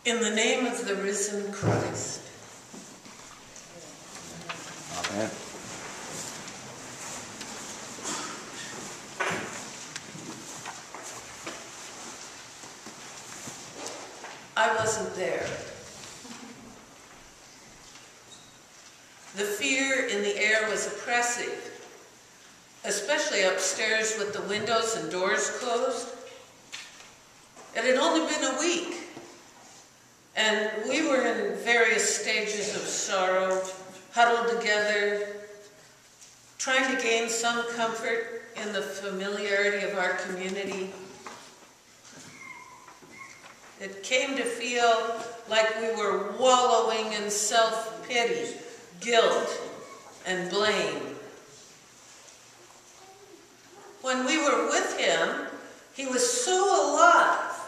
In the name of the risen Christ. Amen. I wasn't there. The fear in the air was oppressive, especially upstairs with the windows and doors closed. It had only been a week, and we were in various stages of sorrow, huddled together, trying to gain some comfort in the familiarity of our community. It came to feel like we were wallowing in self-pity, guilt, and blame. When we were with him, he was so alive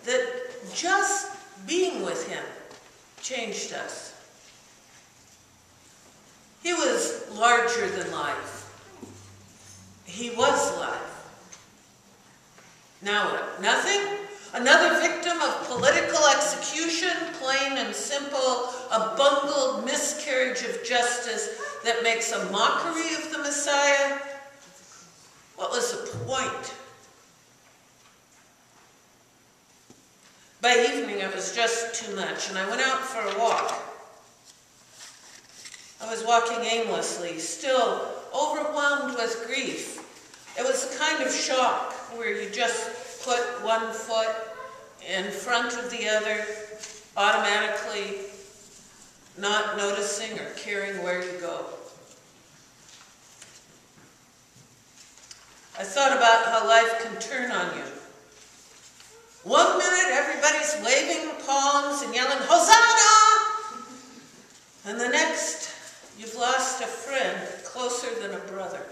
that just being with him changed us. He was larger than life. He was life. Now what? Nothing? Another victim of political execution, plain and simple, a bungled miscarriage of justice that makes a mockery of the Messiah? What was the point? By evening, it was just too much, and I went out for a walk. I was walking aimlessly, still overwhelmed with grief. It was a kind of shock where you just put one foot in front of the other, automatically not noticing or caring where you go. I thought about how life can turn on you. 1 minute, everybody's waving palms and yelling, "Hosanna!" And the next, you've lost a friend closer than a brother.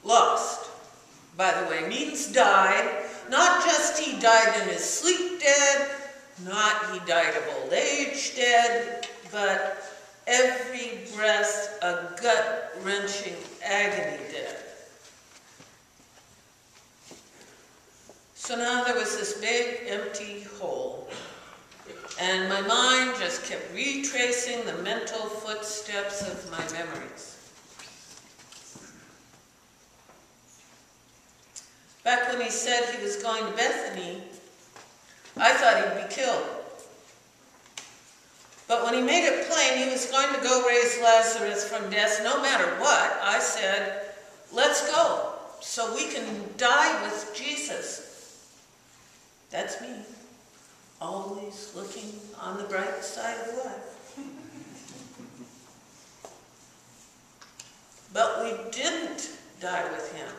Lost, by the way, means died. Not just he died in his sleep dead, not he died of old age dead, but every breath a gut-wrenching agony dead. So now there was this big empty hole, and my mind just kept retracing the mental footsteps of my memories. Back when he said he was going to Bethany, I thought he'd be killed. But when he made it plain he was going to go raise Lazarus from death no matter what, I said, let's go, so we can die with Jesus. That's me, always looking on the bright side of life. But we didn't die with him.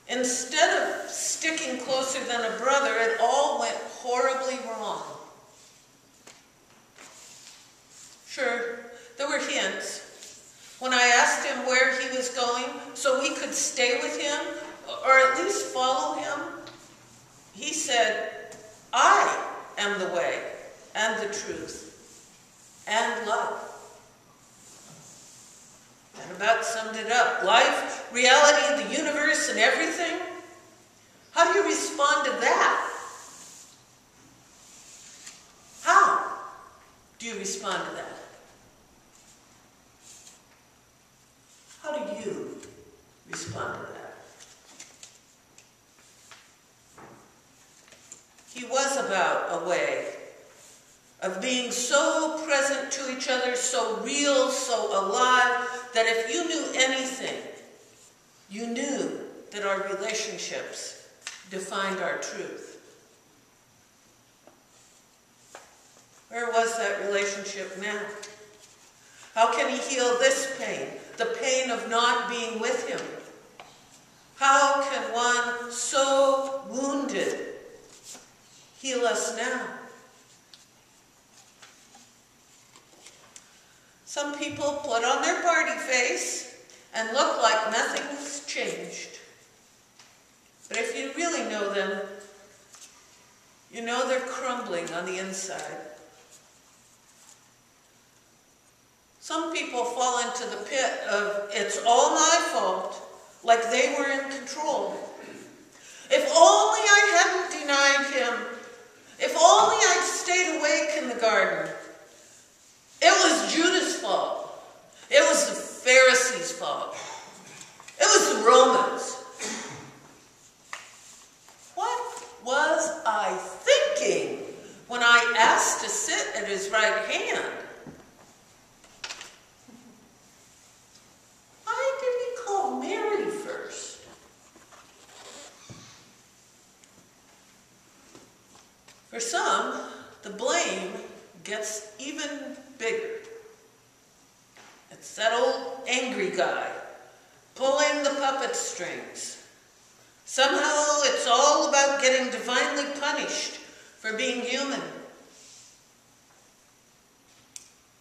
Instead of sticking closer than a brother, it all went horribly wrong. Sure, there were hints. When I asked him where he was going so we could stay with him, or at least follow him, he said, "I am the way and the truth and love." That about summed it up. Life, reality, the universe, and everything. How do you respond to that? How do you respond to that? How do you respond to that? He was about a way of being so present to each other, so real, so alive, that if you knew anything, you knew that our relationships defined our truth. Where was that relationship now? How can he heal this pain, the pain of not being with him? How can one so wounded heal us now? Some people put on their party face and look like nothing has changed. But if you really know them, you know they're crumbling on the inside. Some people fall into the pit of, it's all my fault, like they were in control. If only I hadn't denied him. I thinking when I asked to sit at his right hand? Why did he call Mary first? For some, the blame gets even bigger. It's that old angry guy pulling the puppet strings. Somehow it's all about getting divinely punished for being human.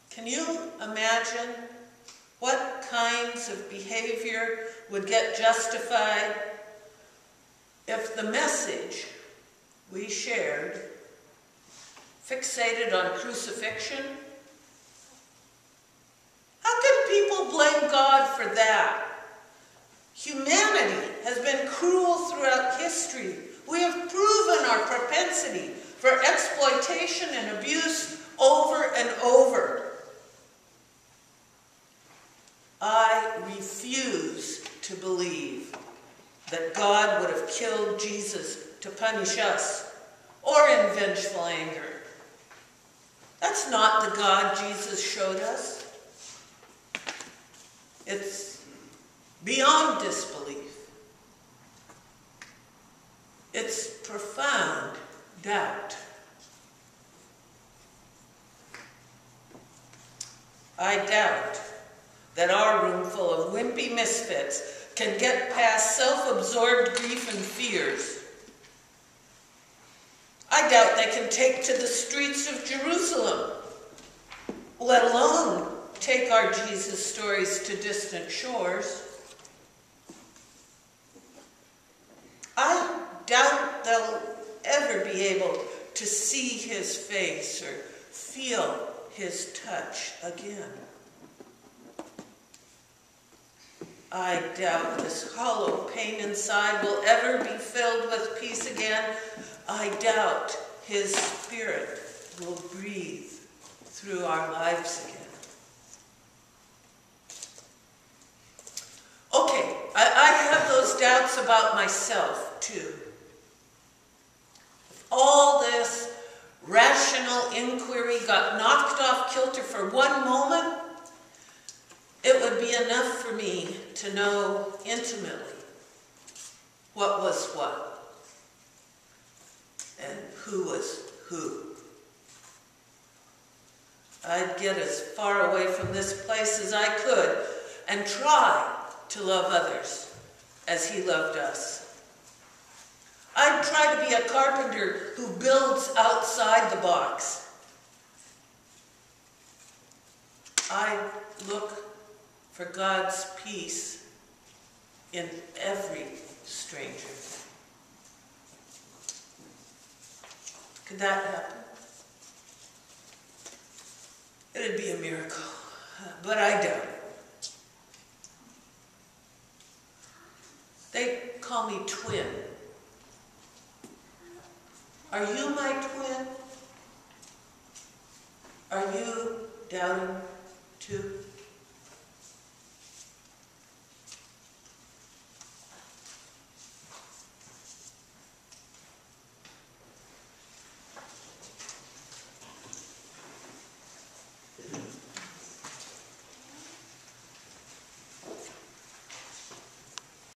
Can you imagine what kinds of behavior would get justified if the message we shared fixated on crucifixion? How can people blame God for that? Humanity has been cruel throughout history. We have proven our propensity for exploitation and abuse over and over. I refuse to believe that God would have killed Jesus to punish us or in vengeful anger. That's not the God Jesus showed us. It's beyond disbelief. It's profound doubt. I doubt that our room full of wimpy misfits can get past self-absorbed grief and fears. I doubt they can take to the streets of Jerusalem, let alone take our Jesus stories to distant shores. I doubt they'll ever be able to see his face or feel his touch again. I doubt this hollow pain inside will ever be filled with peace again. I doubt his spirit will breathe through our lives again. Okay, I have those doubts about myself too. If all this rational inquiry got knocked off kilter for one moment, it would be enough for me to know intimately what was what and who was who. I'd get as far away from this place as I could and try to love others as he loved us. I'd try to be a carpenter who builds outside the box. I'd look for God's peace in every stranger. Could that happen? It'd be a miracle, but I doubt it. They call me twin. Are you my twin? Are you doubting too?